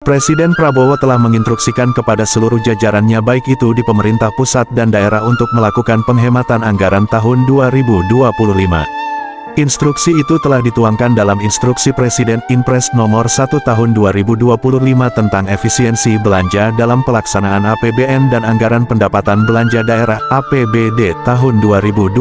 Presiden Prabowo telah menginstruksikan kepada seluruh jajarannya baik itu di pemerintah pusat dan daerah untuk melakukan penghematan anggaran tahun 2025. Instruksi itu telah dituangkan dalam Instruksi Presiden Inpres Nomor 1 Tahun 2025 tentang efisiensi belanja dalam pelaksanaan APBN dan Anggaran Pendapatan Belanja Daerah (APBD) tahun 2025.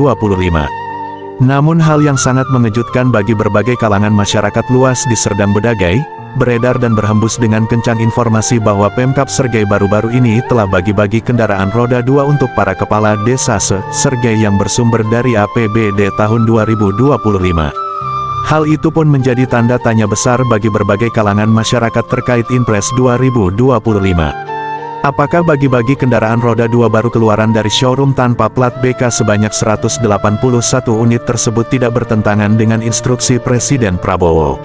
Namun hal yang sangat mengejutkan bagi berbagai kalangan masyarakat luas di Serdang Bedagai, beredar dan berhembus dengan kencang informasi bahwa Pemkab Sergei baru-baru ini telah bagi-bagi kendaraan roda 2 untuk para kepala desa Sergei yang bersumber dari APBD tahun 2025. Hal itu pun menjadi tanda tanya besar bagi berbagai kalangan masyarakat terkait Inpres 2025. Apakah bagi-bagi kendaraan roda 2 baru keluaran dari showroom tanpa plat BK sebanyak 181 unit tersebut tidak bertentangan dengan instruksi Presiden Prabowo?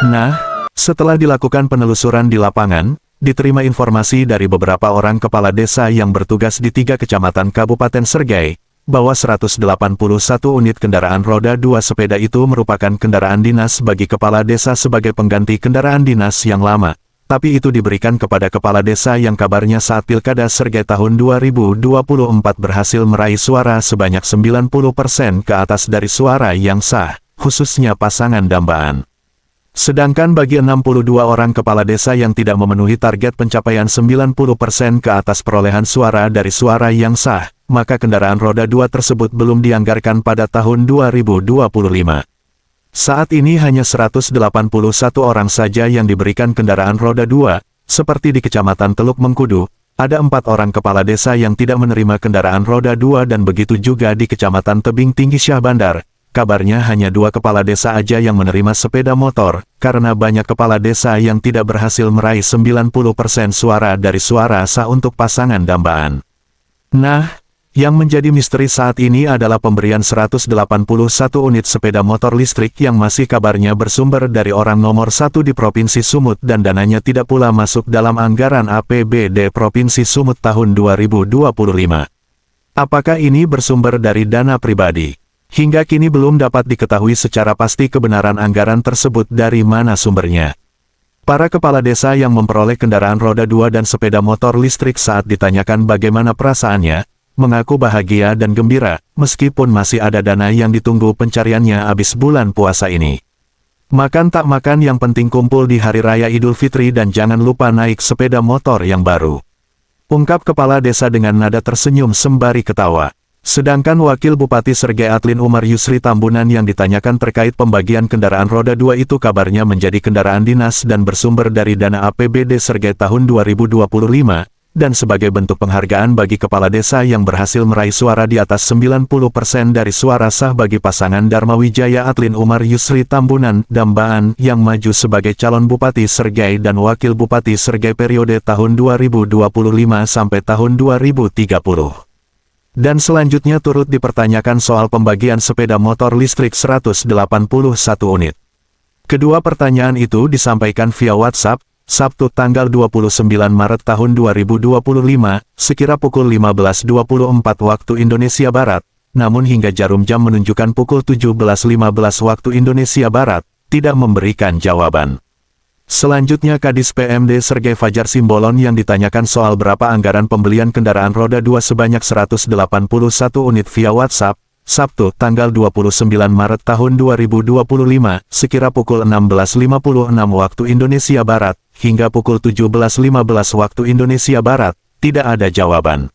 Nah, setelah dilakukan penelusuran di lapangan, diterima informasi dari beberapa orang kepala desa yang bertugas di 3 kecamatan Kabupaten Sergei, bahwa 181 unit kendaraan roda 2 sepeda itu merupakan kendaraan dinas bagi kepala desa sebagai pengganti kendaraan dinas yang lama. Tapi itu diberikan kepada kepala desa yang kabarnya saat Pilkada Sergei tahun 2024 berhasil meraih suara sebanyak 90% ke atas dari suara yang sah, khususnya pasangan dambaan. Sedangkan bagi 62 orang kepala desa yang tidak memenuhi target pencapaian 90% ke atas perolehan suara dari suara yang sah, maka kendaraan roda 2 tersebut belum dianggarkan pada tahun 2025. Saat ini hanya 181 orang saja yang diberikan kendaraan roda 2, seperti di Kecamatan Teluk Mengkudu, ada 4 orang kepala desa yang tidak menerima kendaraan roda 2 dan begitu juga di Kecamatan Tebing Tinggi Syah Bandar. Kabarnya hanya 2 kepala desa aja yang menerima sepeda motor, karena banyak kepala desa yang tidak berhasil meraih 90% suara dari suara sah untuk pasangan dambaan. Nah, yang menjadi misteri saat ini adalah pemberian 181 unit sepeda motor listrik yang masih kabarnya bersumber dari orang nomor 1 di Provinsi Sumut dan dananya tidak pula masuk dalam anggaran APBD Provinsi Sumut tahun 2025. Apakah ini bersumber dari dana pribadi? Hingga kini belum dapat diketahui secara pasti kebenaran anggaran tersebut dari mana sumbernya. Para kepala desa yang memperoleh kendaraan roda 2 dan sepeda motor listrik saat ditanyakan bagaimana perasaannya, mengaku bahagia dan gembira, meskipun masih ada dana yang ditunggu pencariannya habis bulan puasa ini. Makan tak makan yang penting kumpul di Hari Raya Idul Fitri dan jangan lupa naik sepeda motor yang baru. Ungkap kepala desa dengan nada tersenyum sembari ketawa. Sedangkan Wakil Bupati Sergei Atlin Umar Yusri Tambunan yang ditanyakan terkait pembagian kendaraan roda 2 itu kabarnya menjadi kendaraan dinas dan bersumber dari dana APBD Sergei tahun 2025, dan sebagai bentuk penghargaan bagi kepala desa yang berhasil meraih suara di atas 90% dari suara sah bagi pasangan Dharma Wijaya Atlin Umar Yusri Tambunan Dambaan yang maju sebagai calon Bupati Sergei dan Wakil Bupati Sergei periode tahun 2025 sampai tahun 2030. Dan selanjutnya turut dipertanyakan soal pembagian sepeda motor listrik 181 unit. Kedua pertanyaan itu disampaikan via WhatsApp, Sabtu tanggal 29 Maret tahun 2025, sekira pukul 15.24 waktu Indonesia Barat, namun hingga jarum jam menunjukkan pukul 17.15 waktu Indonesia Barat, tidak memberikan jawaban. Selanjutnya Kadis PMD Sergei Fajar Simbolon yang ditanyakan soal berapa anggaran pembelian kendaraan roda 2 sebanyak 181 unit via WhatsApp, Sabtu tanggal 29 Maret tahun 2025, sekira pukul 16.56 waktu Indonesia Barat, hingga pukul 17.15 waktu Indonesia Barat, tidak ada jawaban.